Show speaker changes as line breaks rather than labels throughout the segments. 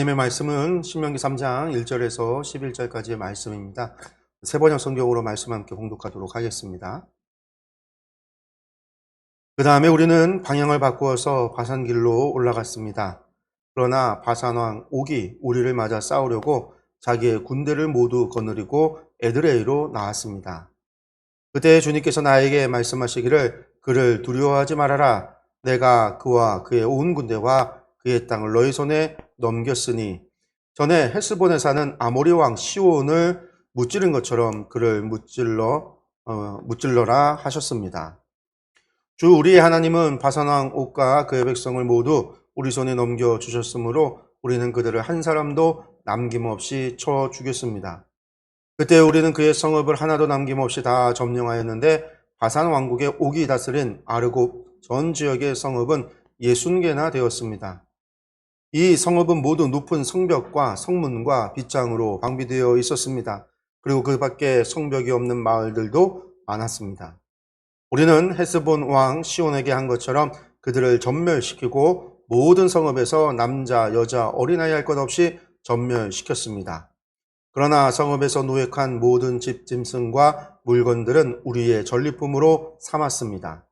하나님의 말씀은 신명기 3장 1절에서 11절까지의 말씀입니다. 세번역 성경으로 말씀 함께 공독하도록 하겠습니다. 그 다음에 우리는 방향을 바꾸어서 바산길로 올라갔습니다. 그러나 바산왕 옥이 우리를 맞아 싸우려고 자기의 군대를 모두 거느리고 에드레이로 나왔습니다. 그때 주님께서 나에게 말씀하시기를 그를 두려워하지 말아라. 내가 그와 그의 온 군대와 그의 땅을 너희 손에 넘겼으니 전에 헬스본에 사는 아모리 왕 시온을 무찌른 것처럼 그를 무찔러라 하셨습니다. 주 우리의 하나님은 바산 왕 옥과 그의 백성을 모두 우리 손에 넘겨 주셨으므로 우리는 그들을 한 사람도 남김없이 쳐 죽였습니다. 그때 우리는 그의 성읍을 하나도 남김없이 다 점령하였는데 바산 왕국의 옥이 다스린 아르곱 전 지역의 성읍은 60개나 되었습니다. 이 성읍은 모두 높은 성벽과 성문과 빗장으로 방비되어 있었습니다. 그리고 그 밖에 성벽이 없는 마을들도 많았습니다. 우리는 헤스본 왕 시온에게 한 것처럼 그들을 전멸시키고 모든 성읍에서 남자, 여자, 어린아이 할 것 없이 전멸시켰습니다. 그러나 성읍에서 노획한 모든 집 짐승과 물건들은 우리의 전리품으로 삼았습니다.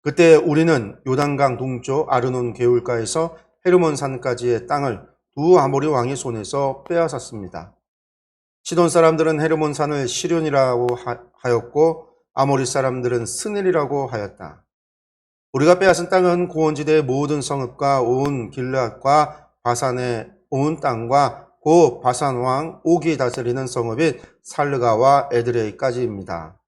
그때 우리는 요단강 동쪽 아르논 개울가에서 헤르몬 산까지의 땅을 두 아모리 왕의 손에서 빼앗았습니다. 시돈 사람들은 헤르몬 산을 시련이라고 하였고 아모리 사람들은 스넬이라고 하였다. 우리가 빼앗은 땅은 고원지대의 모든 성읍과 온 길앗과 바산의 온 땅과 고 바산 왕 옥이 다스리는 성읍인 살르가와 에드레이까지입니다.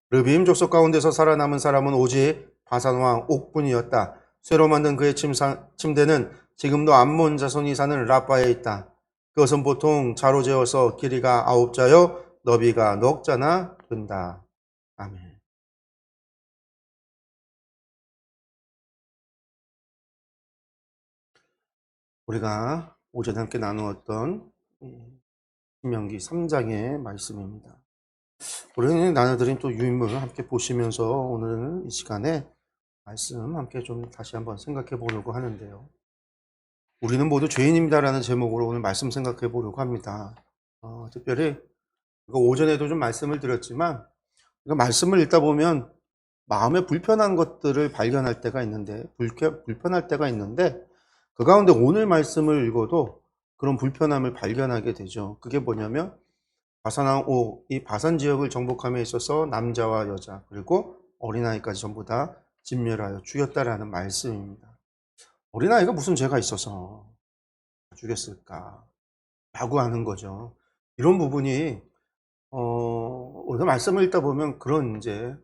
르빔 족속 가운데서 살아남은 사람은 오직 바산 왕 옥뿐이었다. 쇠로 만든 그의 침대는 지금도 암몬 자손이 사는 라빠에 있다. 그것은 보통 자로 재어서 길이가 9자요 너비가 넉 자나 된다. 아멘. 우리가 오전에 함께 나누었던 신명기 3장의 말씀입니다. 우리는 나눠드린 또 유인물을 함께 보시면서 오늘 이 시간에 말씀 함께 좀 다시 한번 생각해 보려고 하는데요. 우리는 모두 죄인입니다라는 제목으로 오늘 말씀 생각해 보려고 합니다. 특별히 오전에도 좀 말씀을 드렸지만 말씀을 읽다 보면 마음에 불편한 것들을 발견할 때가 있는데 불편할 때가 있는데 그 가운데 오늘 말씀을 읽어도 그런 불편함을 발견하게 되죠. 그게 뭐냐면 바산왕 옥, 이 바산 지역을 정복함에 있어서 남자와 여자 그리고 어린아이까지 전부 다 진멸하여 죽였다라는 말씀입니다. 어린아이가 무슨 죄가 있어서 죽였을까? 라고 하는 거죠. 이런 부분이 우리가 말씀을 읽다 보면 그런 이제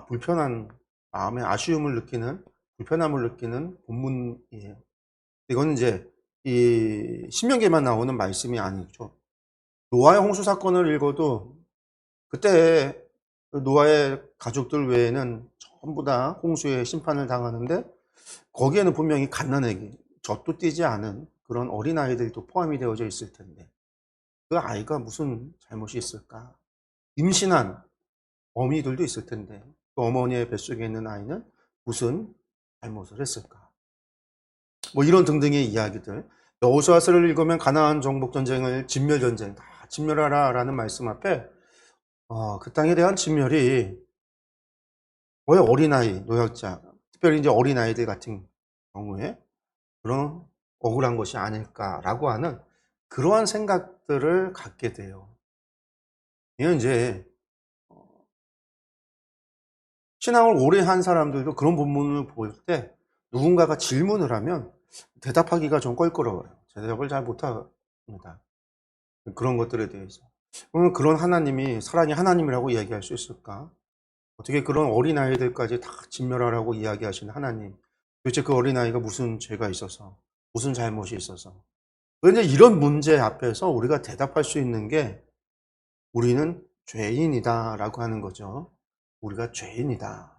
불편한 마음의 아쉬움을 느끼는 불편함을 느끼는 본문이에요. 이건 이제 이 신명기에만 나오는 말씀이 아니죠. 노아의 홍수 사건을 읽어도 그때 노아의 가족들 외에는 전부 다 홍수의 심판을 당하는데 거기에는 분명히 갓난아기, 젖도 띄지 않은 그런 어린아이들도 포함이 되어져 있을 텐데 그 아이가 무슨 잘못이 있을까? 임신한 어미들도 있을 텐데 그 어머니의 뱃속에 있는 아이는 무슨 잘못을 했을까? 뭐 이런 등등의 이야기들. 여호수아서를 읽으면 가나안 정복 전쟁을 진멸 전쟁 다 진멸하라라는 말씀 앞에 그 땅에 대한 진멸이 거의 어린아이, 노약자, 특별히 이제 어린아이들 같은 경우에 그런 억울한 것이 아닐까라고 하는 그러한 생각들을 갖게 돼요. 이건 이제 신앙을 오래 한 사람들도 그런 본문을 볼 때 누군가가 질문을 하면 대답하기가 좀 껄끄러워요. 대답을 잘 못합니다. 그런 것들에 대해서. 그러면 그런 하나님이 사랑의 하나님이라고 이야기할 수 있을까? 어떻게 그런 어린아이들까지 다 진멸하라고 이야기하시는 하나님. 도대체 그 어린아이가 무슨 죄가 있어서, 무슨 잘못이 있어서. 그런데 이런 문제 앞에서 우리가 대답할 수 있는 게 우리는 죄인이다 라고 하는 거죠. 우리가 죄인이다.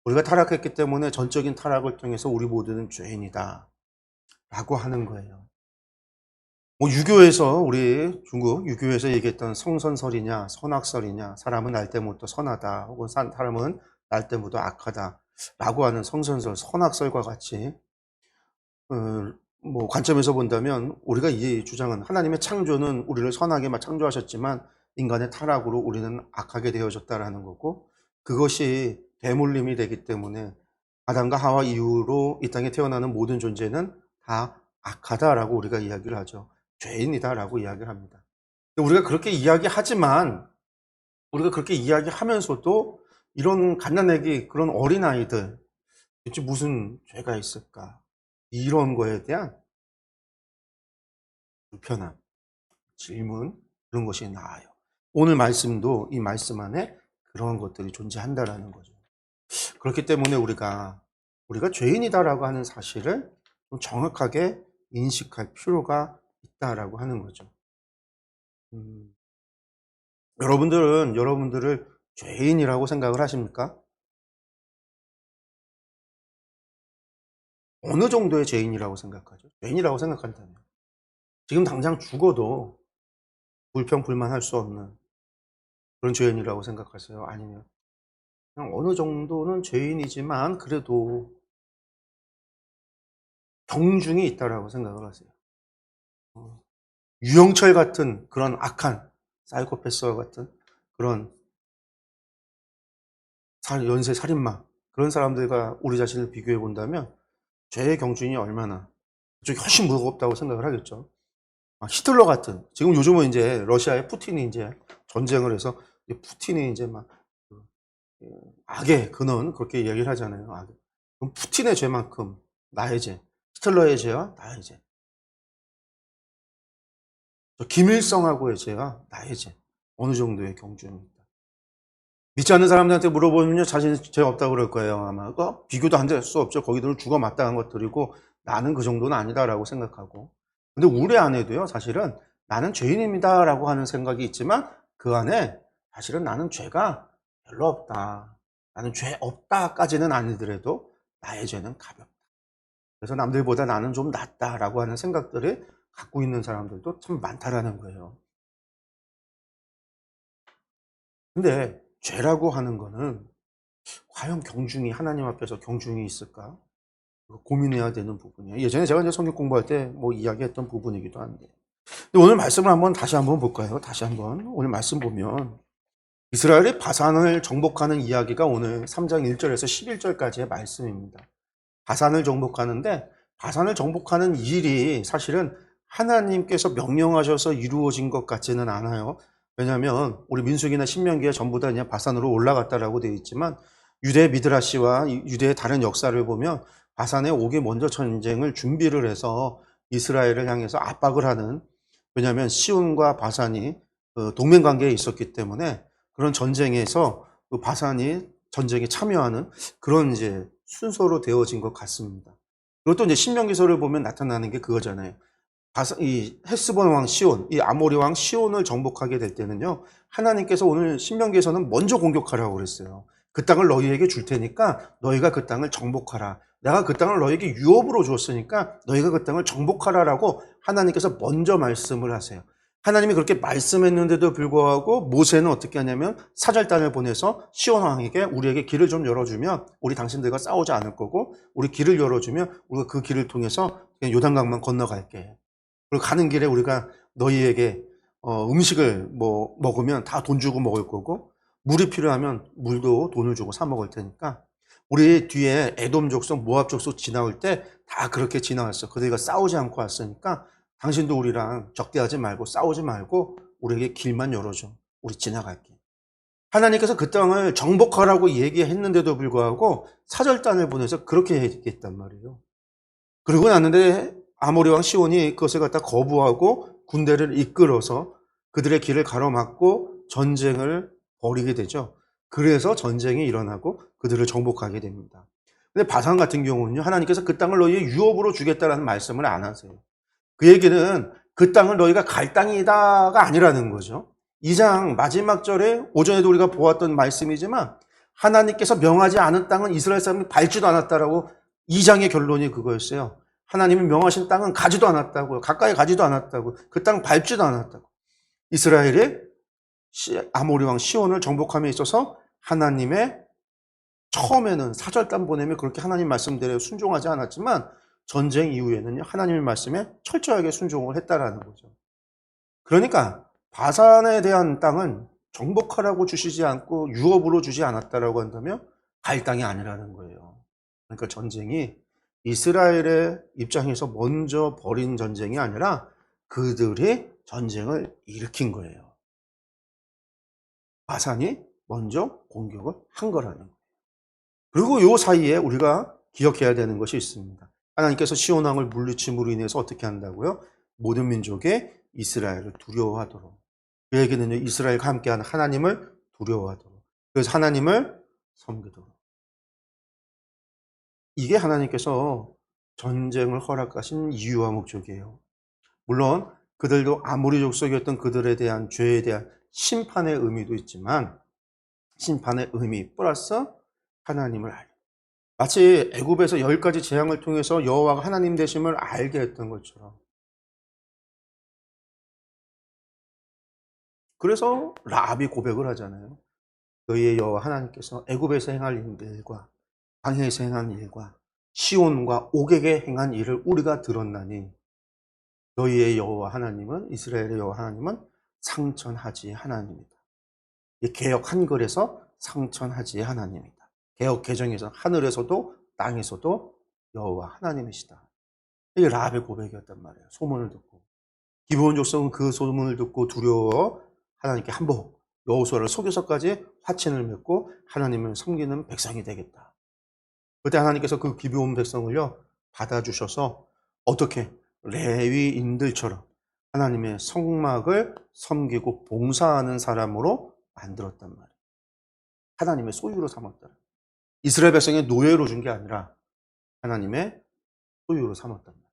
우리가 타락했기 때문에 전적인 타락을 통해서 우리 모두는 죄인이다 라고 하는 거예요. 뭐 유교에서 우리 중국 유교에서 얘기했던 성선설이냐 선악설이냐 사람은 날 때부터 선하다 혹은 사람은 날 때부터 악하다 라고 하는 성선설 선악설과 같이 관점에서 본다면 우리가 이 주장은 하나님의 창조는 우리를 선하게 창조하셨지만 인간의 타락으로 우리는 악하게 되어졌다라는 거고, 그것이 대물림이 되기 때문에 아담과 하와 이후로 이 땅에 태어나는 모든 존재는 다 악하다라고 우리가 이야기를 하죠. 죄인이다라고 이야기를 합니다. 우리가 그렇게 이야기하지만, 우리가 그렇게 이야기하면서도 이런 갓난아기, 그런 어린아이들, 도대체 무슨 죄가 있을까? 이런 거에 대한 불편함, 질문, 그런 것이 나와요. 오늘 말씀도 이 말씀 안에 그런 것들이 존재한다라는 거죠. 그렇기 때문에 우리가 죄인이다라고 하는 사실을 좀 정확하게 인식할 필요가 있다라고 하는 거죠. 여러분들은 여러분들을 죄인이라고 생각을 하십니까? 어느 정도의 죄인이라고 생각하죠? 죄인이라고 생각한다면 지금 당장 죽어도 불평 불만할 수 없는 그런 죄인이라고 생각하세요? 아니면 그냥 어느 정도는 죄인이지만 그래도 경중이 있다라고 생각을 하세요? 유영철 같은 그런 악한 사이코패스와 같은 그런 연쇄 살인마, 그런 사람들과 우리 자신을 비교해 본다면 죄의 경중이 얼마나 그쪽이 훨씬 무겁다고 생각을 하겠죠. 히틀러 같은, 지금 요즘은 이제 러시아의 푸틴이 이제 전쟁을 해서 푸틴이 이제 악의 근원, 그렇게 이야기를 하잖아요. 악. 그럼 푸틴의 죄만큼 나의 죄, 히틀러의 죄와 나의 죄, 김일성하고의 죄와 나의 죄, 어느 정도의 경중입니다. 믿지 않는 사람들한테 물어보면요, 자신 죄 없다고 그럴 거예요. 아마 비교도 안 될 수 없죠. 거기들은 죽어 마땅한 것들이고 나는 그 정도는 아니다라고 생각하고. 근데 우리 안에도요, 사실은 나는 죄인입니다라고 하는 생각이 있지만 그 안에 사실은 나는 죄가 별로 없다, 나는 죄 없다까지는 아니더라도 나의 죄는 가볍다, 그래서 남들보다 나는 좀 낫다라고 하는 생각들을 갖고 있는 사람들도 참 많다라는 거예요. 근데 죄라고 하는 거는 과연 경중이, 하나님 앞에서 경중이 있을까? 고민해야 되는 부분이에요. 예전에 제가 이제 성경 공부할 때 이야기했던 부분이기도 한데. 근데 오늘 말씀을 다시 한번 볼까요? 다시 한번. 오늘 말씀 보면 이스라엘이 바산을 정복하는 이야기가 오늘 3장 1절에서 11절까지의 말씀입니다. 바산을 정복하는데, 바산을 정복하는 일이 사실은 하나님께서 명령하셔서 이루어진 것 같지는 않아요. 왜냐하면 우리 민수기나 신명기에 전부 다 그냥 바산으로 올라갔다라고 되어 있지만, 유대 미드라시와 유대의 다른 역사를 보면 바산에 오기 먼저 전쟁을 준비를 해서 이스라엘을 향해서 압박을 하는, 왜냐하면 시온과 바산이 동맹 관계에 있었기 때문에 그런 전쟁에서 그 바산이 전쟁에 참여하는 그런 이제 순서로 되어진 것 같습니다. 그것도 이제 신명기서를 보면 나타나는 게 그거잖아요. 이 헤스본 왕 시온, 이 아모리 왕 시온을 정복하게 될 때는요, 하나님께서 오늘 신명기에서는 먼저 공격하라고 그랬어요. 그 땅을 너희에게 줄 테니까 너희가 그 땅을 정복하라. 내가 그 땅을 너희에게 유업으로 주었으니까 너희가 그 땅을 정복하라라고 하나님께서 먼저 말씀을 하세요. 하나님이 그렇게 말씀했는데도 불구하고 모세는 어떻게 하냐면 사절단을 보내서 시온 왕에게 우리에게 길을 좀 열어주면 우리 당신들과 싸우지 않을 거고, 우리 길을 열어주면 우리가 그 길을 통해서 그냥 요단강만 건너갈게. 그리고 가는 길에 우리가 너희에게 음식을 먹으면 다 돈 주고 먹을 거고, 물이 필요하면 물도 돈을 주고 사 먹을 테니까 우리 뒤에 에돔 족속, 모압 족속 지나올 때 다 그렇게 지나왔어. 그들과 싸우지 않고 왔으니까 당신도 우리랑 적대하지 말고 싸우지 말고 우리에게 길만 열어줘. 우리 지나갈게. 하나님께서 그 땅을 정복하라고 얘기했는데도 불구하고 사절단을 보내서 그렇게 얘기했단 말이에요. 그러고 났는데 아모리 왕 시온이 그것을 갖다 거부하고 군대를 이끌어서 그들의 길을 가로막고 전쟁을 벌이게 되죠. 그래서 전쟁이 일어나고 그들을 정복하게 됩니다. 근데 바산 같은 경우는요, 하나님께서 그 땅을 너희의 유업으로 주겠다라는 말씀을 안 하세요. 그 얘기는 그 땅을 너희가 갈 땅이다가 아니라는 거죠. 2장 마지막 절에 오전에도 우리가 보았던 말씀이지만 하나님께서 명하지 않은 땅은 이스라엘 사람이 밟지도 않았다라고 2장의 결론이 그거였어요. 하나님이 명하신 땅은 가지도 않았다고요. 가까이 가지도 않았다고. 그 땅 밟지도 않았다고. 이스라엘이 아모리 왕 시온을 정복함에 있어서 하나님의 처음에는 사절단 보내며 그렇게 하나님 말씀대로 순종하지 않았지만 전쟁 이후에는요, 하나님의 말씀에 철저하게 순종을 했다라는 거죠. 그러니까 바산에 대한 땅은 정복하라고 주시지 않고 유업으로 주지 않았다라고 한다면 갈 땅이 아니라는 거예요. 그러니까 전쟁이 이스라엘의 입장에서 먼저 벌인 전쟁이 아니라 그들이 전쟁을 일으킨 거예요. 바산이 먼저 공격을 한 거라는 거예요. 그리고 요 사이에 우리가 기억해야 되는 것이 있습니다. 하나님께서 시온 왕을 물리침으로 인해서 어떻게 한다고요? 모든 민족이 이스라엘을 두려워하도록. 그 얘기는요, 이스라엘과 함께하는 하나님을 두려워하도록. 그래서 하나님을 섬기도록. 이게 하나님께서 전쟁을 허락하신 이유와 목적이에요. 물론 그들도 아모리 족속이었던 그들에 대한 죄에 대한 심판의 의미도 있지만 심판의 의미 플러스 하나님을 알고, 마치 애굽에서 10가지 재앙을 통해서 여호와가 하나님 되심을 알게 했던 것처럼. 그래서 라합이 고백을 하잖아요. 너희의 여호와 하나님께서 애굽에서 행할 일과 광야에서 행한 일과 시온과 옥에게 행한 일을 우리가 들었나니 너희의 여호와 하나님은, 이스라엘의 여호와 하나님은 상천하지의 하나님이다. 이 개역 한글에서 상천하지의 하나님이다. 개역 개정에서 하늘에서도 땅에서도 여호와 하나님이시다. 이게 라합의 고백이었단 말이에요. 소문을 듣고. 기브온 족속은 그 소문을 듣고 두려워 하나님께 한복, 여호수아를 속여서까지 화친을 맺고 하나님을 섬기는 백성이 되겠다. 그때 하나님께서 그 기브온 백성을요, 받아주셔서 어떻게 레위인들처럼 하나님의 성막을 섬기고 봉사하는 사람으로 만들었단 말이에요. 하나님의 소유로 삼았다. 이스라엘 백성의 노예로 준 게 아니라 하나님의 소유로 삼았단 말이에요.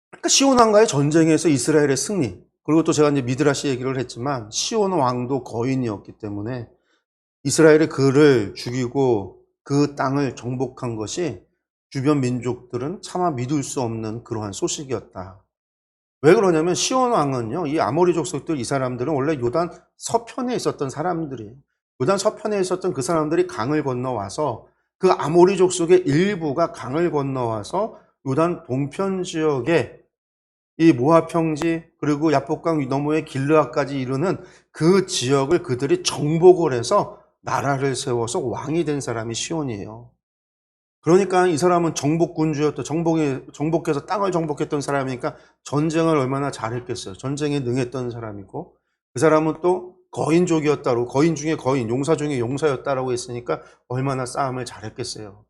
그러니까 시온 왕과의 전쟁에서 이스라엘의 승리, 그리고 또 제가 이제 미드라시 얘기를 했지만 시온 왕도 거인이었기 때문에 이스라엘이 그를 죽이고 그 땅을 정복한 것이 주변 민족들은 차마 믿을 수 없는 그러한 소식이었다. 왜 그러냐면 시온 왕은요, 이 아모리 족속들, 이 사람들은 원래 요단 서편에 있었던 사람들이에요. 요단 서편에 있었던 그 사람들이 강을 건너와서 그 아모리 족속의 일부가 강을 건너와서 요단 동편 지역에 이 모압 평지 그리고 야복강 너머의 길르앗까지 이르는 그 지역을 그들이 정복을 해서 나라를 세워서 왕이 된 사람이 시온이에요. 그러니까 이 사람은 정복군주였던, 정복해서 땅을 정복했던 사람이니까 전쟁을 얼마나 잘했겠어요. 전쟁에 능했던 사람이고, 그 사람은 또 거인족이었다고, 거인 중에 거인, 용사 중에 용사였다라고 했으니까 얼마나 싸움을 잘했겠어요.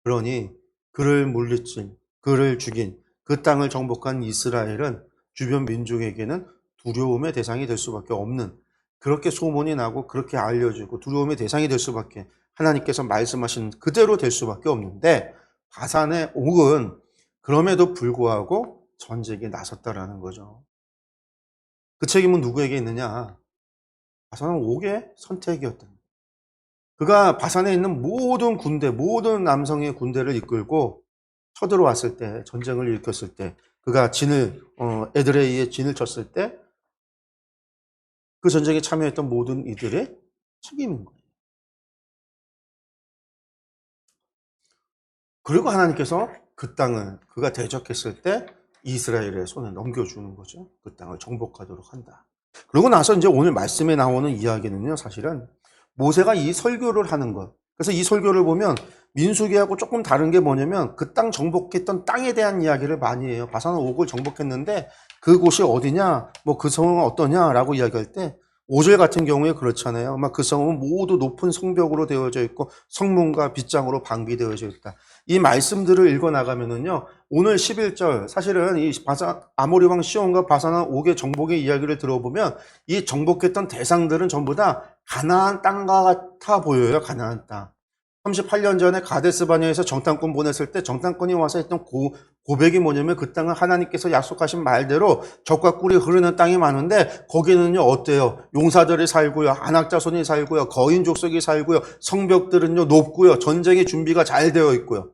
그러니 그를 물리친, 그를 죽인, 그 땅을 정복한 이스라엘은 주변 민족에게는 두려움의 대상이 될 수밖에 없는, 그렇게 소문이 나고 그렇게 알려지고 두려움의 대상이 될 수밖에, 하나님께서 말씀하신 그대로 될 수밖에 없는데 바산의 옥은 그럼에도 불구하고 전쟁에 나섰다라는 거죠. 그 책임은 누구에게 있느냐? 바산은 옥의 선택이었다. 그가 바산에 있는 모든 군대, 모든 남성의 군대를 이끌고 쳐들어왔을 때, 전쟁을 일으켰을 때, 그가 에드레이에 진을 쳤을 때 그 전쟁에 참여했던 모든 이들의 책임인 거예요. 그리고 하나님께서 그 땅을 그가 대적했을 때 이스라엘의 손에 넘겨주는 거죠. 그 땅을 정복하도록 한다. 그러고 나서 이제 오늘 말씀에 나오는 이야기는요, 사실은 모세가 이 설교를 하는 것. 그래서 이 설교를 보면 민수기하고 조금 다른 게 뭐냐면 그 땅 정복했던 땅에 대한 이야기를 많이 해요. 바산 옥을 정복했는데 그곳이 어디냐, 뭐 그 성은 어떠냐라고 이야기할 때 5절 같은 경우에 그렇잖아요. 막 그 성은 모두 높은 성벽으로 되어져 있고 성문과 빗장으로 방비되어져 있다. 이 말씀들을 읽어 나가면은요, 오늘 11절, 사실은 이 아모리 왕 시온과 바산 옥의 정복의 이야기를 들어보면 이 정복했던 대상들은 전부 다 가나안 땅과 같아 보여요. 가나안 땅. 38년 전에 가데스 바네아에서 정탐꾼 보냈을 때 정탐꾼이 와서 했던 고백이 뭐냐면 그 땅은 하나님께서 약속하신 말대로 젖과 꿀이 흐르는 땅이 많은데 거기는요 어때요? 용사들이 살고요, 안악자손이 살고요, 거인 족속이 살고요, 성벽들은요 높고요, 전쟁의 준비가 잘 되어 있고요.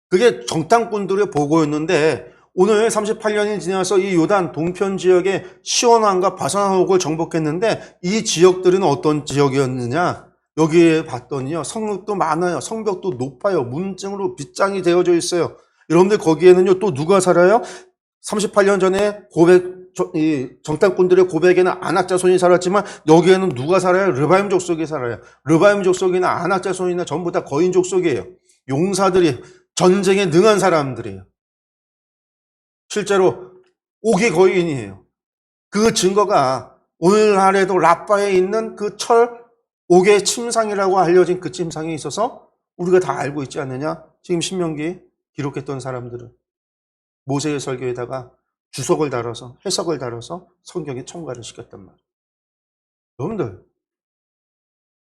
그게 정탐꾼들의 보고였는데 오늘 38년이 지나서 이 요단 동편 지역의 시온 왕과 바산 옥을 정복했는데 이 지역들은 어떤 지역이었느냐? 여기에 봤더니요, 성읍도 많아요. 성벽도 높아요. 문증으로 빗장이 되어져 있어요. 여러분들 거기에는요, 또 누가 살아요? 38년 전에 이 정탐꾼들의 고백에는 안악 자손이 살았지만 여기에는 누가 살아요? 르바임 족속이 살아요. 르바임 족속이나 안악 자손이나 전부 다 거인 족속이에요. 용사들이 전쟁에 능한 사람들이에요. 실제로 옥이 거인이에요. 그 증거가 오늘날에도 라빠에 있는 그 옥의 침상이라고 알려진 그 침상에 있어서 우리가 다 알고 있지 않느냐? 지금 신명기 기록했던 사람들은 모세의 설교에다가 주석을 달아서 해석을 달아서 성경에 첨가를 시켰단 말이에요. 여러분들,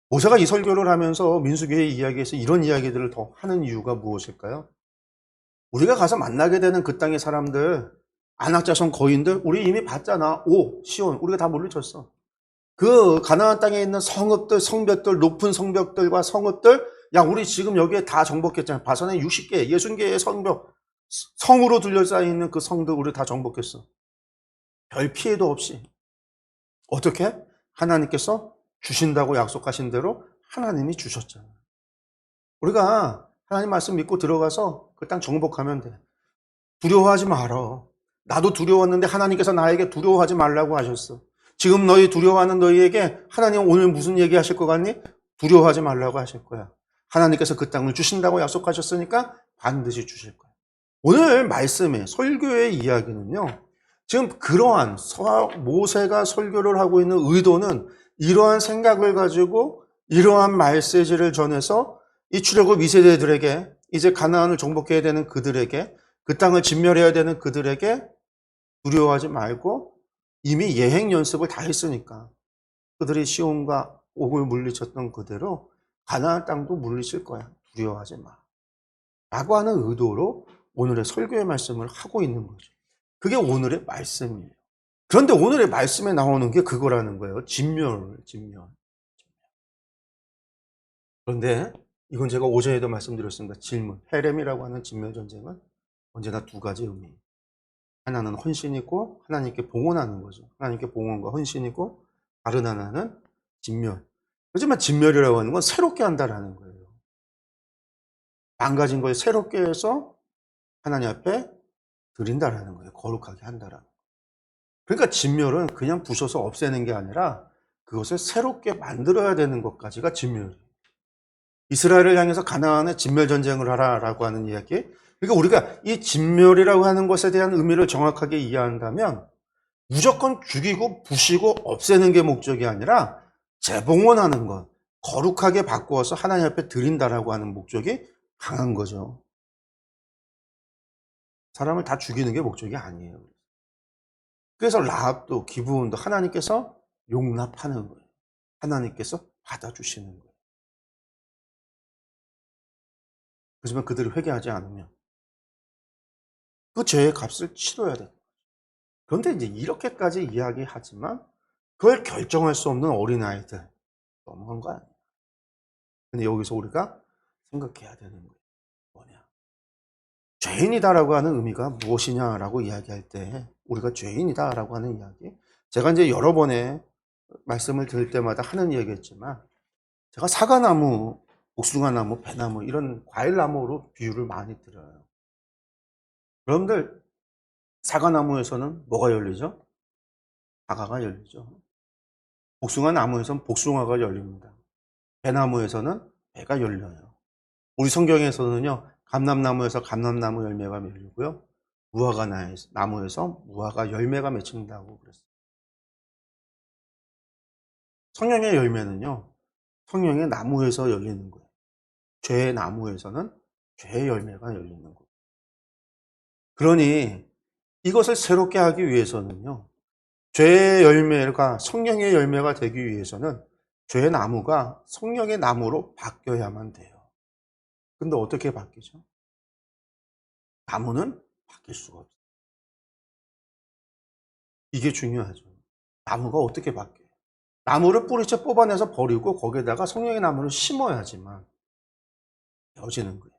모세가 이 설교를 하면서 민수기의 이야기에서 이런 이야기들을 더 하는 이유가 무엇일까요? 우리가 가서 만나게 되는 그 땅의 사람들, 안악자손 거인들, 우리 이미 봤잖아. 시온, 우리가 다 물리쳤어. 그 가나안 땅에 있는 성읍들, 성벽들, 높은 성벽들과 성읍들, 야, 우리 지금 여기에 다 정복했잖아. 바산에 60개, 60개의 성벽, 성으로 둘러싸여 있는 그 성들 우리 다 정복했어. 별 피해도 없이. 어떻게? 하나님께서 주신다고 약속하신 대로 하나님이 주셨잖아. 우리가 하나님 말씀 믿고 들어가서 그 땅 정복하면 돼. 두려워하지 말어. 나도 두려웠는데 하나님께서 나에게 두려워하지 말라고 하셨어. 지금 너희 두려워하는 너희에게 하나님 오늘 무슨 얘기 하실 것 같니? 두려워하지 말라고 하실 거야. 하나님께서 그 땅을 주신다고 약속하셨으니까 반드시 주실 거야. 오늘 말씀의 설교의 이야기는요. 지금 그러한 모세가 설교를 하고 있는 의도는 이러한 생각을 가지고 이러한 메시지를 전해서 이 출애굽 2세대들에게 이제 가나안을 정복해야 되는 그들에게 그 땅을 진멸해야 되는 그들에게 두려워하지 말고 이미 예행 연습을 다 했으니까 그들이 시온과 옥을 물리쳤던 그대로 가나안 땅도 물리칠 거야. 두려워하지 마. 라고 하는 의도로 오늘의 설교의 말씀을 하고 있는 거죠. 그게 오늘의 말씀이에요. 그런데 오늘의 말씀에 나오는 게 그거라는 거예요. 진멸. 그런데 이건 제가 오전에도 말씀드렸습니다. 질문. 헤렘이라고 하는 진멸 전쟁은 언제나 두 가지 의미예요. 하나는 헌신이고 하나님께 봉헌하는 거죠. 하나님께 봉헌과 헌신이고 다른 하나는 진멸. 하지만 진멸이라고 하는 건 새롭게 한다라는 거예요. 망가진 걸 새롭게 해서 하나님 앞에 드린다라는 거예요. 거룩하게 한다라는 거예요. 그러니까 진멸은 그냥 부셔서 없애는 게 아니라 그것을 새롭게 만들어야 되는 것까지가 진멸이에요. 이스라엘을 향해서 가나안에 진멸 전쟁을 하라라고 하는 이야기. 그러니까 우리가 이 진멸이라고 하는 것에 대한 의미를 정확하게 이해한다면 무조건 죽이고 부시고 없애는 게 목적이 아니라 재봉헌하는 것, 거룩하게 바꾸어서 하나님 앞에 드린다라고 하는 목적이 강한 거죠. 사람을 다 죽이는 게 목적이 아니에요. 그래서 라합도 기브온도 하나님께서 용납하는 거예요. 하나님께서 받아주시는 거예요. 그렇지만 그들이 회개하지 않으면 그 죄의 값을 치러야 돼요. 그런데 이제 이렇게까지 이야기하지만 그걸 결정할 수 없는 어린아이들 너무한 거 아니에요. 근데 여기서 우리가 생각해야 되는 거예요. 뭐냐? 죄인이다라고 하는 의미가 무엇이냐라고 이야기할 때 우리가 죄인이다라고 하는 이야기, 제가 이제 여러 번의 말씀을 드릴 때마다 하는 얘기겠지만 제가 사과나무, 복숭아나무, 배나무 이런 과일나무로 비유를 많이 드려요. 여러분들 사과나무에서는 뭐가 열리죠? 사과가 열리죠. 복숭아나무에서는 복숭아가 열립니다. 배나무에서는 배가 열려요. 우리 성경에서는요, 감람나무에서 감람나무 열매가 열리고요, 무화과 나무에서 무화과 열매가 맺힌다고 그랬어요. 성령의 열매는요, 성령의 나무에서 열리는 거예요. 죄의 나무에서는 죄의 열매가 열리는 거예요. 그러니 이것을 새롭게 하기 위해서는요, 죄의 열매가 성령의 열매가 되기 위해서는 죄의 나무가 성령의 나무로 바뀌어야만 돼요. 근데 어떻게 바뀌죠? 나무는 바뀔 수가 없어요. 이게 중요하죠. 나무가 어떻게 바뀌어요? 나무를 뿌리채 뽑아내서 버리고 거기에다가 성령의 나무를 심어야지만 되어지는 거예요.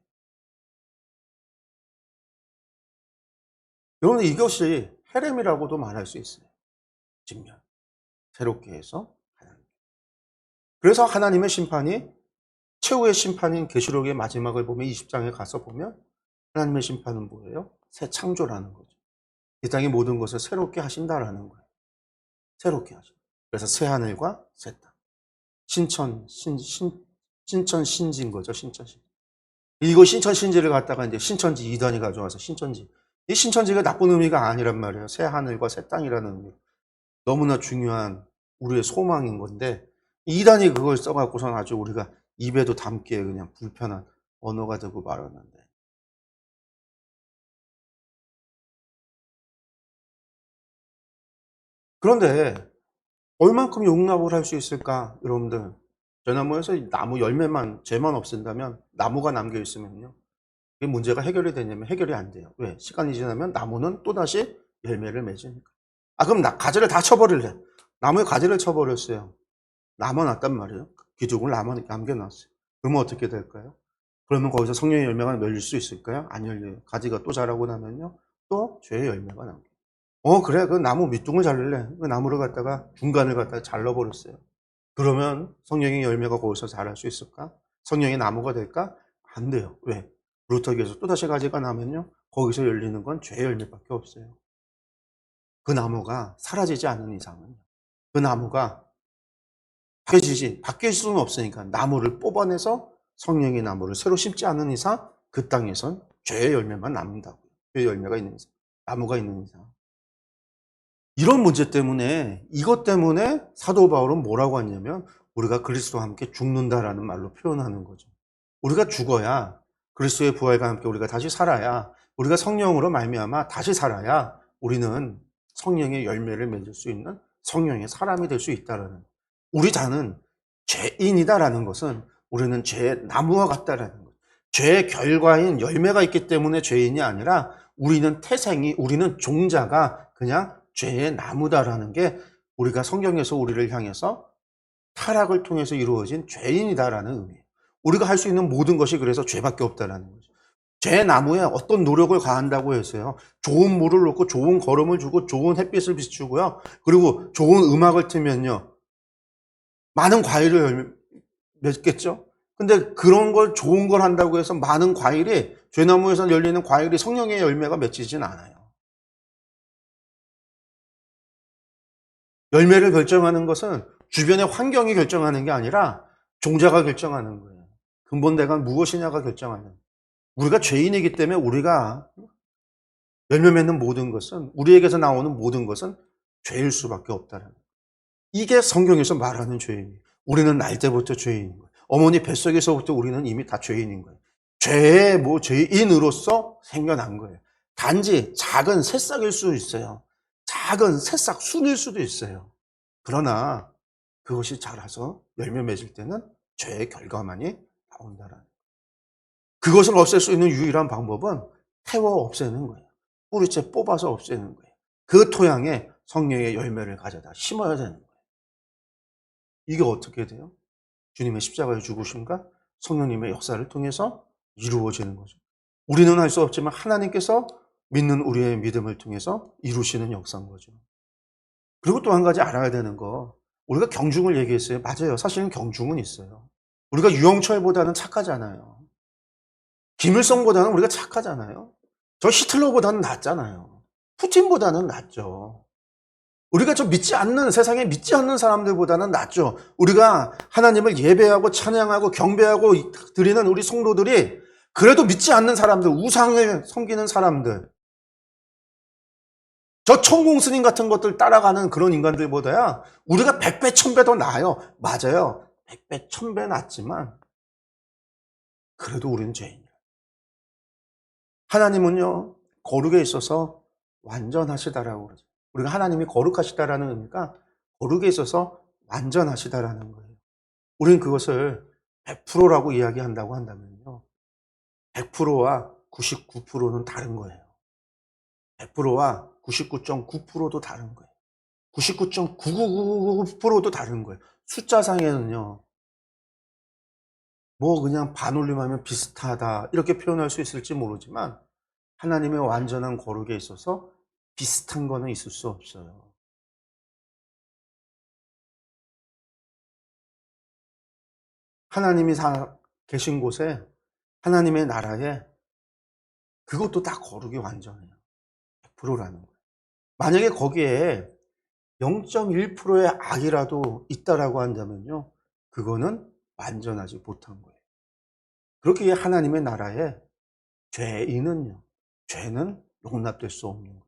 여러분, 이것이 헤렘이라고도 말할 수 있어요. 진멸. 새롭게 해서 하나님. 그래서 하나님의 심판이 최후의 심판인 계시록의 마지막을 보면 20장에 가서 보면 하나님의 심판은 뭐예요? 새 창조라는 거죠. 이 땅의 모든 것을 새롭게 하신다라는 거예요. 새롭게 하신다. 그래서 새 하늘과 새 땅. 신천신진 거죠. 신천신. 이거 신천신지를 갖다가 이제 신천지 이단이 가져와서 신천지. 이 신천지가 나쁜 의미가 아니란 말이에요. 새 하늘과 새 땅이라는 의미. 너무나 중요한 우리의 소망인 건데 이단이 그걸 써갖고선 아주 우리가 입에도 담기에 그냥 불편한 언어가 되고 말았는데. 그런데 얼만큼 용납을 할 수 있을까? 여러분들, 저나무에서 나무 열매만 죄만 없앤다면 나무가 남겨 있으면요, 이게 문제가 해결이 되냐면 해결이 안 돼요. 왜? 시간이 지나면 나무는 또다시 열매를 맺으니까. 아, 그럼 가지를 다 쳐버릴래. 나무에 가지를 쳐버렸어요. 남아났단 말이에요. 기둥을 남겨놨어요. 그러면 어떻게 될까요? 그러면 거기서 성령의 열매가 열릴 수 있을까요? 안 열려요. 가지가 또 자라고 나면요, 또 죄의 열매가 남겨요. 그래. 그 나무 밑둥을 자를래. 그 나무를 갖다가 중간을 갖다가 잘라버렸어요. 그러면 성령의 열매가 거기서 자랄 수 있을까? 성령의 나무가 될까? 안 돼요. 왜? 루터기에서 또다시 가지가 나면요, 거기서 열리는 건 죄의 열매밖에 없어요. 그 나무가 사라지지 않는 이상은, 그 나무가 바뀔 수는 없으니까 나무를 뽑아내서 성령의 나무를 새로 심지 않는 이상 그 땅에선 죄의 열매만 남는다고요. 죄의 열매가 있는 이상, 나무가 있는 이상. 이런 문제 때문에, 이것 때문에 사도 바울은 뭐라고 하냐면 우리가 그리스도와 함께 죽는다라는 말로 표현하는 거죠. 우리가 죽어야, 그리스도의 부활과 함께 우리가 다시 살아야, 우리가 성령으로 말미암아 다시 살아야 우리는 성령의 열매를 맺을 수 있는 성령의 사람이 될 수 있다라는, 우리 다는 죄인이다라는 것은 우리는 죄의 나무와 같다라는 거죠. 죄의 결과인 열매가 있기 때문에 죄인이 아니라 우리는 태생이, 우리는 종자가 그냥 죄의 나무다라는 게 우리가 성경에서 우리를 향해서 타락을 통해서 이루어진 죄인이다라는 의미예요. 우리가 할 수 있는 모든 것이 그래서 죄밖에 없다라는 거죠. 죄 나무에 어떤 노력을 가한다고 해서요, 좋은 물을 넣고 좋은 거름을 주고 좋은 햇빛을 비추고요, 그리고 좋은 음악을 틀면요, 많은 과일을 맺겠죠? 근데 그런 걸 좋은 걸 한다고 해서 많은 과일이, 죄나무에서 열리는 과일이 성령의 열매가 맺히진 않아요. 열매를 결정하는 것은 주변의 환경이 결정하는 게 아니라 종자가 결정하는 거예요. 근본대가 무엇이냐가 결정하는. 우리가 죄인이기 때문에 우리가 열매 맺는 모든 것은, 우리에게서 나오는 모든 것은 죄일 수밖에 없다는 거예요. 이게 성경에서 말하는 죄인이에요. 우리는 날 때부터 죄인인 거예요. 어머니 뱃속에서부터 우리는 이미 다 죄인인 거예요. 죄인으로서 생겨난 거예요. 단지 작은 새싹일 수 있어요. 작은 새싹 순일 수도 있어요. 그러나 그것이 자라서 열매 맺을 때는 죄의 결과만이 나온다는 거예요. 그것을 없앨 수 있는 유일한 방법은 태워 없애는 거예요. 뿌리째 뽑아서 없애는 거예요. 그 토양에 성령의 열매를 가져다 심어야 되는 거예요. 이게 어떻게 돼요? 주님의 십자가의 죽으심과 성령님의 역사를 통해서 이루어지는 거죠. 우리는 할 수 없지만 하나님께서 믿는 우리의 믿음을 통해서 이루시는 역사인 거죠. 그리고 또 한 가지 알아야 되는 거, 우리가 경중을 얘기했어요. 맞아요. 사실은 경중은 있어요. 우리가 유영철보다는 착하잖아요. 김일성보다는 우리가 착하잖아요. 저 히틀러보다는 낫잖아요. 푸틴보다는 낫죠. 우리가 저 믿지 않는, 세상에 믿지 않는 사람들보다는 낫죠. 우리가 하나님을 예배하고 찬양하고 경배하고 드리는 우리 성도들이 그래도 믿지 않는 사람들, 우상을 섬기는 사람들, 저 천공 스님 같은 것들 따라가는 그런 인간들보다야 우리가 100배, 1000배 더 나아요. 맞아요. 100배, 1000배 낫지만 그래도 우리는 죄인이에요. 하나님은요, 거룩에 있어서 완전하시다라고 그러죠. 우리가 하나님이 거룩하시다라는 의미가 거룩에 있어서 완전하시다라는 거예요. 우리는 그것을 100%라고 이야기한다고 한다면요, 100%와 99%는 다른 거예요. 100%와 99.9%도 다른 거예요. 99.9999%도 다른 거예요. 숫자상에는요, 뭐 그냥 반올림하면 비슷하다 이렇게 표현할 수 있을지 모르지만 하나님의 완전한 거룩에 있어서 비슷한 거는 있을 수 없어요. 하나님이 계신 곳에, 하나님의 나라에 그것도 다 거룩이 완전해요. 100%라는 거예요. 만약에 거기에 0.1%의 악이라도 있다라고 한다면요, 그거는 완전하지 못한 거예요. 그렇게 하나님의 나라에 죄는 용납될 수 없는 거예요.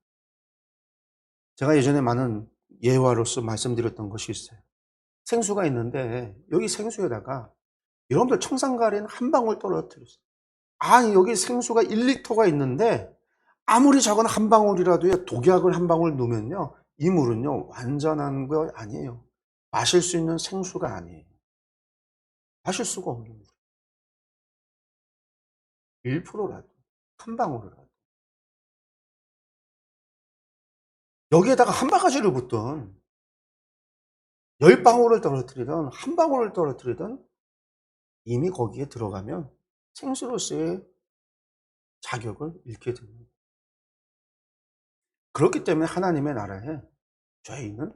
제가 예전에 많은 예화로서 말씀드렸던 것이 있어요. 생수가 있는데 여기 생수에다가 여러분들 청산가리는 한 방울 떨어뜨렸어요. 아니 여기 생수가 1리터가 있는데 아무리 작은 한 방울이라도요, 독약을 한 방울 넣으면요, 이 물은요 완전한 거 아니에요. 마실 수 있는 생수가 아니에요. 마실 수가 없는 물. 1%라도, 한 방울이라도. 여기에다가 한 바가지를 붓던, 10방울을 떨어뜨리던, 한 방울을 떨어뜨리던, 이미 거기에 들어가면 생수로서의 자격을 잃게 됩니다. 그렇기 때문에 하나님의 나라에 죄인은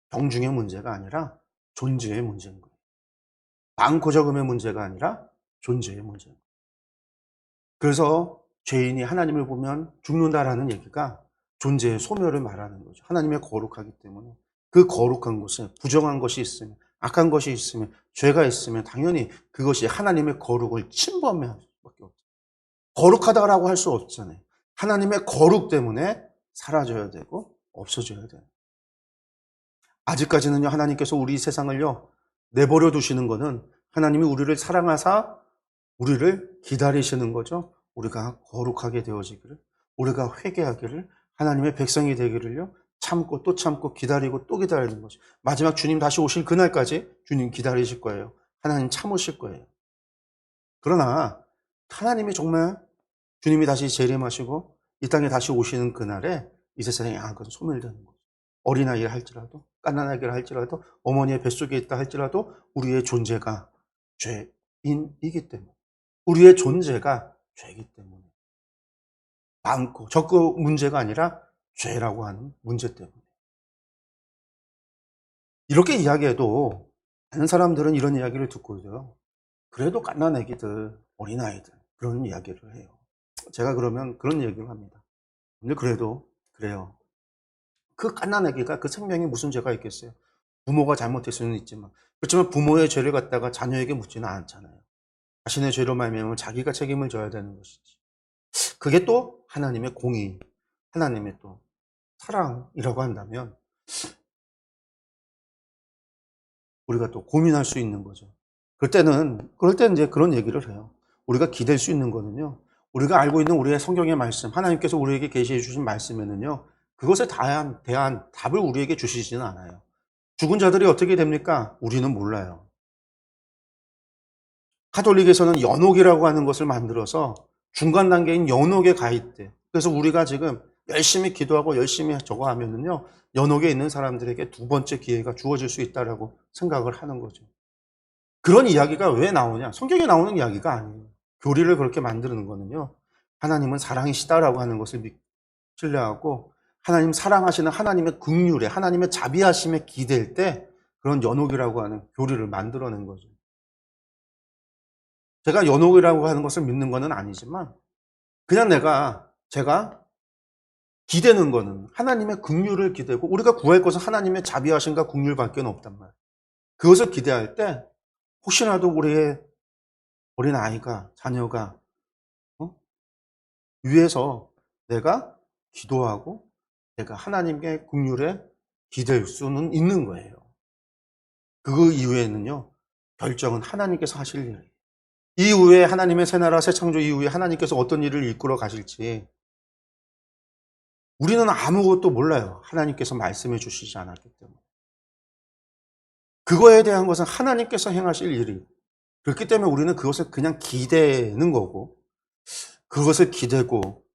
경중의 문제가 아니라 존재의 문제인 거예요. 많고 적음의 문제가 아니라 존재의 문제인 거예요. 그래서 죄인이 하나님을 보면 죽는다라는 얘기가 존재의 소멸을 말하는 거죠. 하나님의 거룩하기 때문에. 그 거룩한 곳에 부정한 것이 있으면, 악한 것이 있으면, 죄가 있으면 당연히 그것이 하나님의 거룩을 침범할 수밖에 없어요. 거룩하다라고 할 수 없잖아요. 하나님의 거룩 때문에 사라져야 되고 없어져야 돼요. 아직까지는요, 하나님께서 우리 세상을요 내버려 두시는 거는 하나님이 우리를 사랑하사 우리를 기다리시는 거죠. 우리가 거룩하게 되어지기를, 우리가 회개하기를, 하나님의 백성이 되기를요 참고 또 참고 기다리고 또 기다리는 거죠. 마지막 주님 다시 오실 그날까지 주님 기다리실 거예요. 하나님 참으실 거예요. 그러나 하나님이 정말 주님이 다시 재림하시고 이 땅에 다시 오시는 그날에 이 세상의 악은 소멸되는 거죠. 어린아이를 할지라도, 갓난아기를 할지라도, 어머니의 뱃속에 있다 할지라도 우리의 존재가 죄인이기 때문에, 우리의 존재가 죄이기 때문에, 많고 적고 문제가 아니라 죄라고 하는 문제 때문에. 이렇게 이야기해도 많은 사람들은 이런 이야기를 듣고요, 그래도 갓난아기들, 어린아이들 그런 이야기를 해요. 제가 그러면 그런 얘기를 합니다. 근데 그래도 그래요. 그 갓난아기가 그 생명에 무슨 죄가 있겠어요? 부모가 잘못할 수는 있지만, 그렇지만 부모의 죄를 갖다가 자녀에게 묻지는 않잖아요. 자신의 죄로 말미암아 자기가 책임을 져야 되는 것이지. 그게 또 하나님의 공의, 하나님의 또 사랑이라고 한다면 우리가 또 고민할 수 있는 거죠. 그럴 때는 이제 그런 얘기를 해요. 우리가 기댈 수 있는 거는요, 우리가 알고 있는 우리의 성경의 말씀, 하나님께서 우리에게 계시해 주신 말씀에는요, 그것에 대한 답을 우리에게 주시지는 않아요. 죽은 자들이 어떻게 됩니까? 우리는 몰라요. 카톨릭에서는 연옥이라고 하는 것을 만들어서 중간 단계인 연옥에 가 있대. 그래서 우리가 지금 열심히 기도하고 열심히 저거 하면은요, 연옥에 있는 사람들에게 두 번째 기회가 주어질 수 있다라고 생각을 하는 거죠. 그런 이야기가 왜 나오냐? 성경에 나오는 이야기가 아니에요. 교리를 그렇게 만드는 거는요, 하나님은 사랑이시다라고 하는 것을 신뢰하고 하나님 사랑하시는 하나님의 긍휼에, 하나님의 자비하심에 기댈 때 그런 연옥이라고 하는 교리를 만들어낸 거죠. 제가 연옥이라고 하는 것을 믿는 것은 아니지만 그냥 제가 기대는 거는 하나님의 긍휼을 기대고, 우리가 구할 것은 하나님의 자비하심과 긍휼밖에 없단 말이에요. 그것을 기대할 때 혹시라도 우리의 어린 아이가, 자녀가 위에서 내가 기도하고 내가 하나님의 긍휼에 기댈 수는 있는 거예요. 그 이후에는요, 결정은 하나님께서 하실 일이에요. 이후에 하나님의 새나라 새창조 이후에 하나님께서 어떤 일을 이끌어 가실지 우리는 아무것도 몰라요. 하나님께서 말씀해 주시지 않았기 때문에. 그거에 대한 것은 하나님께서 행하실 일이, 그렇기 때문에 우리는 그것을 그냥 기대는 거고, 그것을 기대고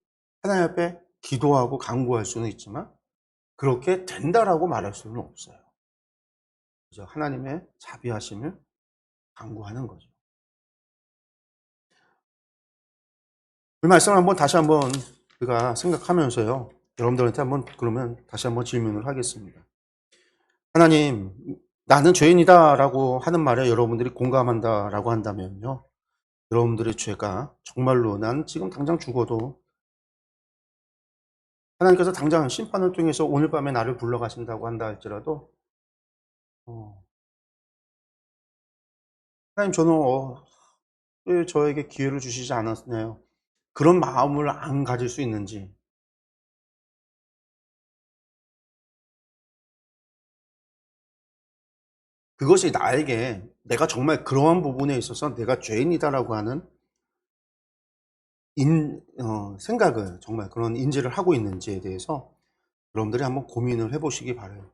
하나님 앞에 기도하고 간구할 수는 있지만 그렇게 된다라고 말할 수는 없어요. 그래서 하나님의 자비하심을 간구하는 거죠. 그 말씀을 다시 한번 우리가 생각하면서요, 여러분들한테 그러면 다시 한번 질문을 하겠습니다. 하나님, 나는 죄인이다라고 하는 말에 여러분들이 공감한다라고 한다면요. 여러분들의 죄가 정말로 난 지금 당장 죽어도 하나님께서 당장 심판을 통해서 오늘 밤에 나를 불러가신다고 한다 할지라도 하나님 저는 왜 저에게 기회를 주시지 않았네요. 그런 마음을 안 가질 수 있는지. 그것이 나에게 내가 정말 그러한 부분에 있어서 내가 죄인이다라고 하는 생각을 정말 그런 인지를 하고 있는지에 대해서 여러분들이 한번 고민을 해보시기 바라요.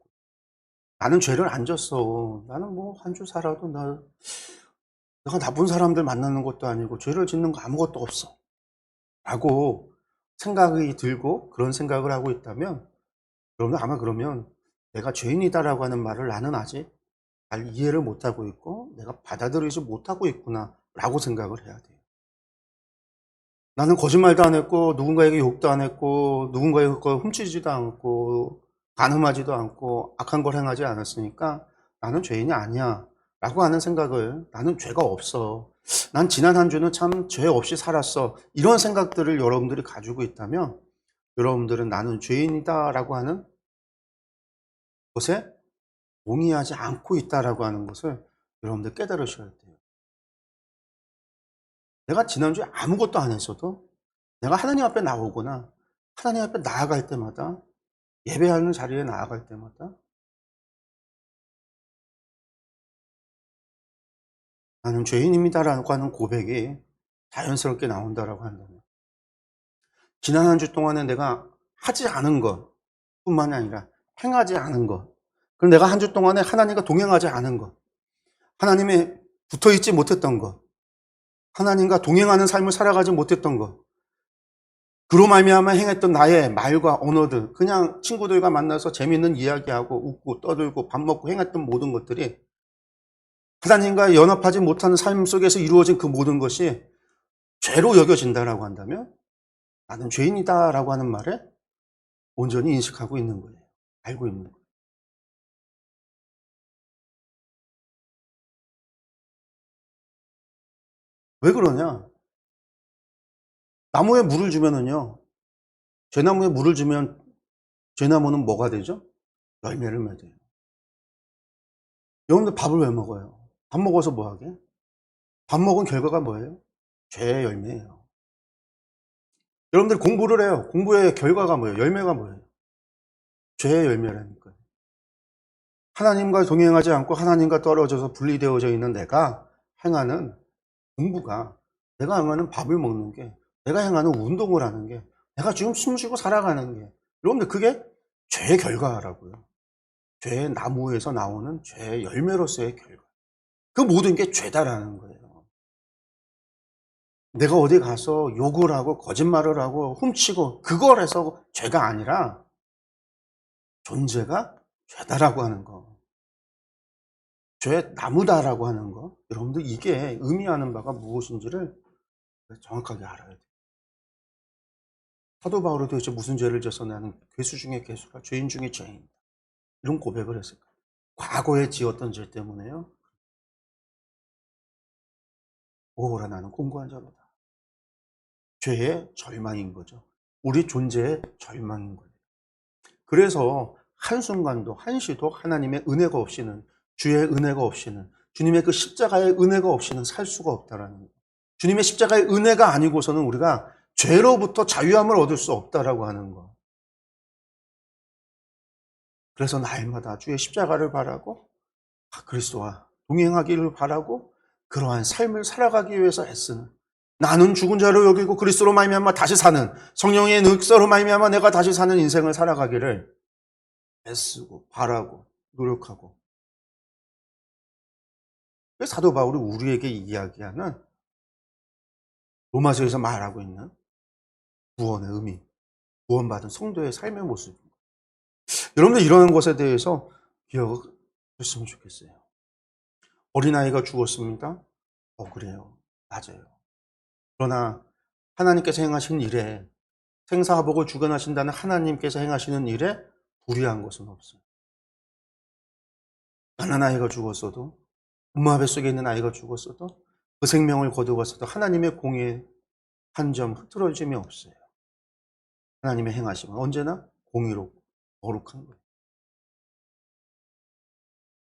나는 죄를 안 졌어. 나는 뭐 한 주 살아도 내가 나쁜 사람들 만나는 것도 아니고 죄를 짓는 거 아무것도 없어. 라고 생각이 들고 그런 생각을 하고 있다면 여러분 아마 그러면 내가 죄인이다라고 하는 말을 나는 아직 잘 이해를 못하고 있고 내가 받아들이지 못하고 있구나 라고 생각을 해야 돼요. 나는 거짓말도 안 했고 누군가에게 욕도 안 했고 누군가의 걸 훔치지도 않고 간음하지도 않고 악한 걸 행하지 않았으니까 나는 죄인이 아니야 라고 하는 생각을 나는 죄가 없어. 난 지난 한 주는 참 죄 없이 살았어. 이런 생각들을 여러분들이 가지고 있다면 여러분들은 나는 죄인이다 라고 하는 것에 동의하지 않고 있다라고 하는 것을 여러분들 깨달으셔야 돼요. 내가 지난주에 아무것도 안 했어도 내가 하나님 앞에 나오거나 하나님 앞에 나아갈 때마다 예배하는 자리에 나아갈 때마다 나는 죄인입니다라고 하는 고백이 자연스럽게 나온다라고 한다면 지난 한 주 동안에 내가 하지 않은 것 뿐만이 아니라 행하지 않은 것 그리고 내가 한 주 동안에 하나님과 동행하지 않은 것 하나님에 붙어있지 못했던 것 하나님과 동행하는 삶을 살아가지 못했던 것 그로 말미암아 행했던 나의 말과 언어들 그냥 친구들과 만나서 재미있는 이야기하고 웃고 떠들고 밥 먹고 행했던 모든 것들이 하나님과 연합하지 못하는 삶 속에서 이루어진 그 모든 것이 죄로 여겨진다라고 한다면 나는 죄인이다라고 하는 말에 온전히 인식하고 있는 거예요. 알고 있는 거예요. 왜 그러냐? 나무에 물을 주면은요. 죄나무에 물을 주면 죄나무는 뭐가 되죠? 열매를 맺어요. 여러분들 밥을 왜 먹어요? 밥 먹어서 뭐 하게? 밥 먹은 결과가 뭐예요? 죄의 열매예요. 여러분들 공부를 해요. 공부의 결과가 뭐예요? 열매가 뭐예요? 죄의 열매라니까요. 하나님과 동행하지 않고 하나님과 떨어져서 분리되어져 있는 내가 행하는 공부가 내가 행하는 밥을 먹는 게 내가 행하는 운동을 하는 게 내가 지금 숨쉬고 살아가는 게 여러분들 그게 죄의 결과라고요. 죄의 나무에서 나오는 죄의 열매로서의 결과. 그 모든 게 죄다라는 거예요. 내가 어디 가서 욕을 하고 거짓말을 하고 훔치고 그걸 해서 죄가 아니라 존재가 죄다라고 하는 거. 죄 나무다라고 하는 거. 여러분들 이게 의미하는 바가 무엇인지를 정확하게 알아야 돼요. 사도 바울은 도대체 무슨 죄를 져서 나는 괴수 중에 괴수라 죄인 중에 죄인 이런 고백을 했을까? 과거에 지었던 죄 때문에요. 오호라 나는 공고한 자로다. 죄의 절망인 거죠. 우리 존재의 절망인 거예요. 그래서 한순간도 한시도 하나님의 은혜가 없이는 주의 은혜가 없이는 주님의 그 십자가의 은혜가 없이는 살 수가 없다라는 거예요. 주님의 십자가의 은혜가 아니고서는 우리가 죄로부터 자유함을 얻을 수 없다라고 하는 거. 그래서 날마다 주의 십자가를 바라고 그리스도와 동행하기를 바라고 그러한 삶을 살아가기 위해서 애쓰는 나는 죽은 자로 여기고 그리스도로 말미암아 다시 사는 성령의 늑서로 말미암아 내가 다시 사는 인생을 살아가기를 애쓰고 바라고 노력하고 사도 바울이 우리에게 이야기하는 로마서에서 말하고 있는 구원의 의미, 구원받은 성도의 삶의 모습입니다. 여러분들 이러는 것에 대해서 기억했으면 좋겠어요. 어린아이가 죽었습니다. 그래요. 맞아요. 그러나 하나님께서 행하신 일에 생사화복을 주관하신다는 하나님께서 행하시는 일에 불의한 것은 없어요. 가난 아이가 죽었어도, 엄마 뱃속에 있는 아이가 죽었어도, 그 생명을 거두었어도 하나님의 공의 한 점 흐트러짐이 없어요. 하나님의 행하심은 언제나 공의롭고 거룩한 거예요.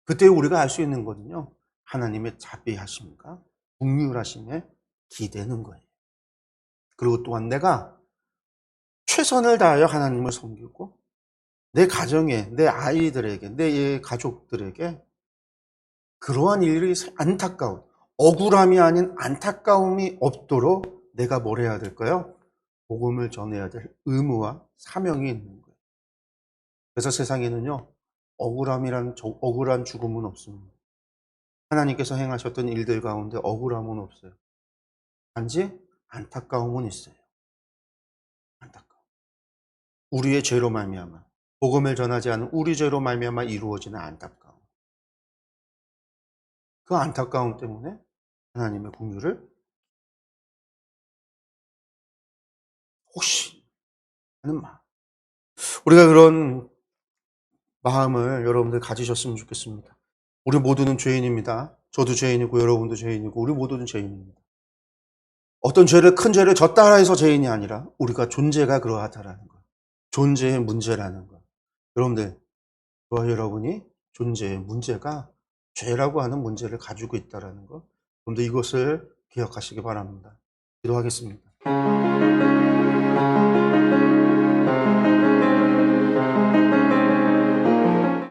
그때 우리가 알 수 있는 거는요, 하나님의 자비하심과 긍휼하심에 기대는 거예요. 그리고 또한 내가 최선을 다하여 하나님을 섬기고 내 가정에, 내 아이들에게, 내 가족들에게 그러한 일이 안타까운, 억울함이 아닌 안타까움이 없도록 내가 뭘 해야 될까요? 복음을 전해야 될 의무와 사명이 있는 거예요. 그래서 세상에는요, 억울한 죽음은 없습니다. 하나님께서 행하셨던 일들 가운데 억울함은 없어요. 단지 안타까움은 있어요. 안타까움. 우리의 죄로 말미암아, 복음을 전하지 않은 우리 죄로 말미암아 이루어지는 안타까움. 그 안타까움 때문에 하나님의 긍휼을 혹시 하는 마음. 우리가 그런 마음을 여러분들 가지셨으면 좋겠습니다. 우리 모두는 죄인입니다. 저도 죄인이고 여러분도 죄인이고 우리 모두는 죄인입니다. 어떤 큰 죄를 졌다 해서 죄인이 아니라 우리가 존재가 그러하다라는 것. 존재의 문제라는 것. 여러분들, 저와 여러분이 존재의 문제가 죄라고 하는 문제를 가지고 있다는 것. 여러분들 이것을 기억하시기 바랍니다. 기도하겠습니다.